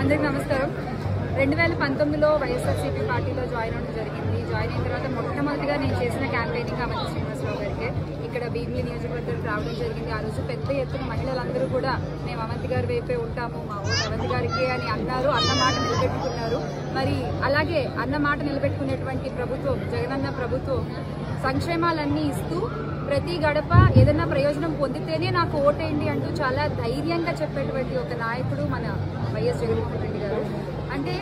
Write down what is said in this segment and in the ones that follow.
అందరికీ నమస్కారం. 2019లో వైఎస్ఆర్సీపీ పార్టీలో జాయిన్ అవ్వడం జరిగింది. జాయిన్ అయిన తర్వాత మొట్టమొదటిగా నేను చేసిన క్యాంపెయినింగ్ అవంతి శ్రీనివాసరావు గారికి ఇక్కడ భీమిలి నియోజకవర్గానికి రావడం జరిగింది. ఆ రోజు పెద్ద ఎత్తున మహిళలందరూ కూడా మేము అవంతి గారి వైపే ఉంటాము, మా ఊరు అవంతి గారికి అని అన్నారు. అన్న మాట నిలబెట్టుకున్నారు. మరి అలాగే అన్న మాట నిలబెట్టుకునేటువంటి ప్రభుత్వం, జగనన్న ప్రభుత్వం సంక్షేమాలన్నీ ఇస్తూ ప్రతి గడప ఏదైనా ప్రయోజనం పొందితేనే నాకు ఓటేయండి అంటూ చాలా ధైర్యంగా చెప్పేటువంటి ఒక నాయకుడు మన వైఎస్ జగన్మోహన్ రెడ్డి గారు. అంటే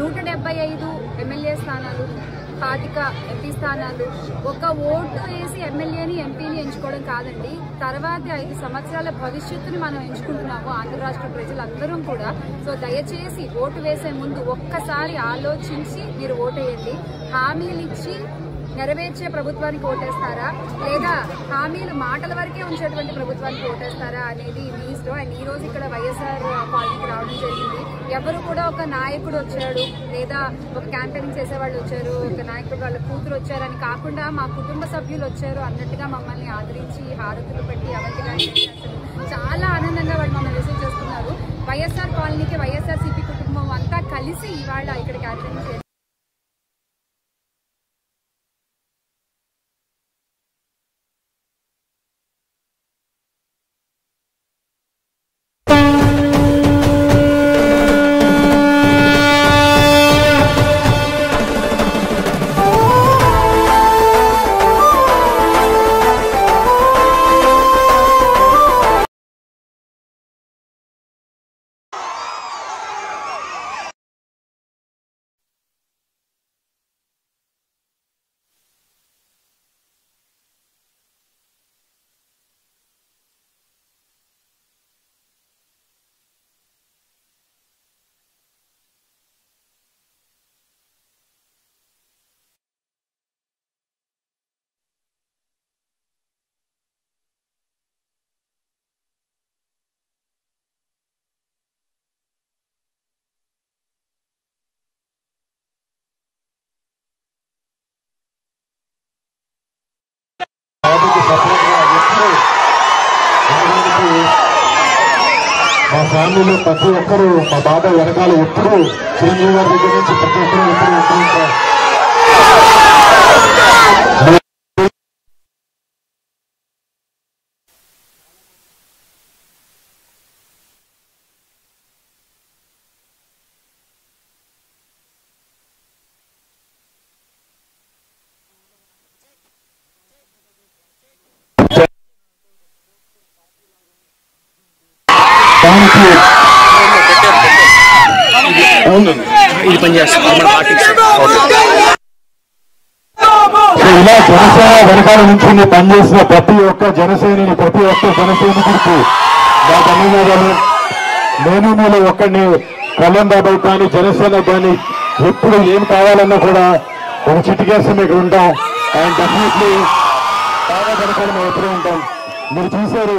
175 ఎమ్మెల్యే స్థానాలు, 25 ఎంపీ స్థానాలు, ఒక ఓటు వేసి ఎమ్మెల్యేని ఎంపీని ఎంచుకోవడం కాదండి. తర్వాత 5 సంవత్సరాల భవిష్యత్తుని మనం ఎంచుకుంటున్నాము ఆంధ్ర రాష్ట్ర ప్రజలందరూ కూడా. సో దయచేసి ఓటు వేసే ముందు ఒక్కసారి ఆలోచించి మీరు ఓటేయండి. హామీలు ఇచ్చి నెరవేర్చే ప్రభుత్వానికి ఓటేస్తారా, లేదా హామీలు మాటల వరకే ఉంచేటువంటి ప్రభుత్వానికి ఓటేస్తారా అనేది మీ ఇష్టం. అండ్ ఈ రోజు ఇక్కడ వైఎస్ఆర్ కాలనీకి రావడం జరిగింది. ఎవరు కూడా ఒక నాయకుడు వచ్చాడు, లేదా ఒక క్యాంపెయినింగ్ చేసేవాళ్ళు వచ్చారు, ఒక నాయకుడు వాళ్ళ కూతురు వచ్చారని కాకుండా మా కుటుంబ సభ్యులు వచ్చారు అన్నట్టుగా మమ్మల్ని ఆదరించి హారతులు పెట్టి అవంతి గారిని చాలా ఆనందంగా వాళ్ళు మమ్మల్ని రిసీవ్ చేస్తున్నారు. వైఎస్ఆర్ కాలనీకి వైఎస్ఆర్సీపీ కుటుంబం అంతా కలిసి ఇవాళ ఇక్కడ క్యాంపెయినింగ్ చేస్తారు. మా ఫ్యామిలీలో ప్రతి ఒక్కరు మా బాబాయ్ వెనకాల ఎప్పుడు చిరంజీవి గారి దగ్గర నుంచి ప్రతి ఒక్కరు ఎప్పుడు ఇలా జనసేన వెనకాల నుంచి పనిచేసిన ప్రతి ఒక్క జనసేనని, ప్రతి ఒక్క జనసైనికుడికి నా ధన్యవాదాలు. నేను మీలో ఒక్కడిని కళ్యాణ్ బాబాయ్ కానీ జనసేన కానీ ఎప్పుడు ఏం కావాలన్నా కూడా ఒక చిటికేసి మీకు ఉంటాం. అండ్ డెఫినెట్లీ బాగా వెనకాల మేము ఎప్పుడూ ఉంటాం. మీరు చూశారు,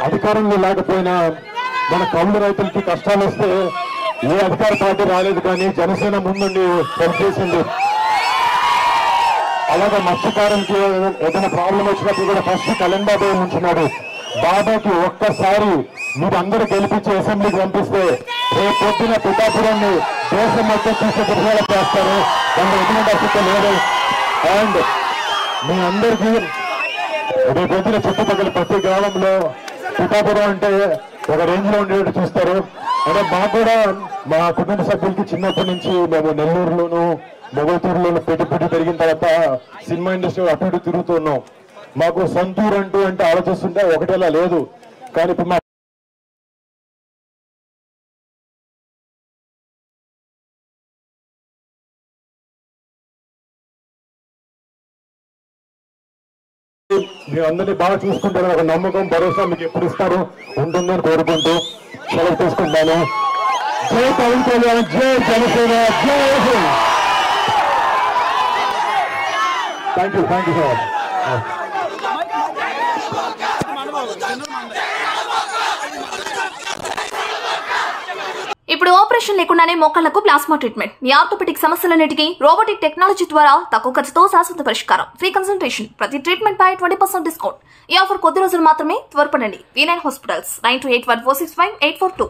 అధికారంలో లేకపోయినా మన కౌలు రైతులకి కష్టాలు వస్తే ఏ అధికార పార్టీ రాలేదు, కానీ జనసేన ముందుండి పనిచేసింది. అలాగే మత్స్యకారులకి ఏదైనా ప్రాబ్లం వచ్చినప్పుడు కూడా ఫస్ట్ కళ్యాణ్ బాబాయ్ ఉంచున్నాడు. బాబాకి ఒక్కసారి మీరు అందరూ గెలిపించి అసెంబ్లీకి పంపిస్తే రేపు పొద్దున పిఠాపురాన్ని దేశం మొత్తం చూసే దృశ్యాలు చేస్తారు. దాంట్లో ఎటువంటి అసలు లేదు. అండ్ మీ అందరికీ రేపు పొద్దున చుట్టుపక్కల ప్రతి గ్రామంలో పిఠాపురం అంటే ఒక రేంజ్ లో ఉండేట్టు చూస్తారు. అంటే మాకు కూడా మా కుటుంబ సభ్యులకి చిన్నప్పటి నుంచి మేము నెల్లూరులోను మొగతూరులోను పెట్టి పెరిగిన తర్వాత సినిమా ఇండస్ట్రీ అటు ఇటు తిరుగుతున్నాం. మాకు సొంతూరు అంటే ఆలోచిస్తుంటే ఒకటేలా లేదు. కానీ ఇప్పుడు మా మీరు అందరినీ బాగా చూసుకుంటారు, ఒక నమ్మకం భరోసా మీకు ఎప్పుడు ఇస్తారు ఉంటుందని కోరుకుంటూ సెలవు తీసుకుంటాను. జై పవన్ కళ్యాణ్, జై జనసేన, జై Hind. Thank you so much. ఇప్పుడు ఇప్పుడు ఆపరేషన్ లేకుండానే మోకాళ్లకు ప్లాస్మా ట్రీట్మెంట్. మీ ఆర్థోపెడిక్ సమస్యలన్నిటికీ రోబోటిక్ టెక్నాలజీ ద్వారా తక్కువ ఖర్చుతో శాశ్వత పరిష్కారం. Free consultation. ప్రతి ట్రీట్మెంట్ పై 20% డిస్కౌంట్. ఈ ఆఫర్ కొద్ది రోజులు మాత్రమే. త్వరపడండి. V9 hospitals 9281465842.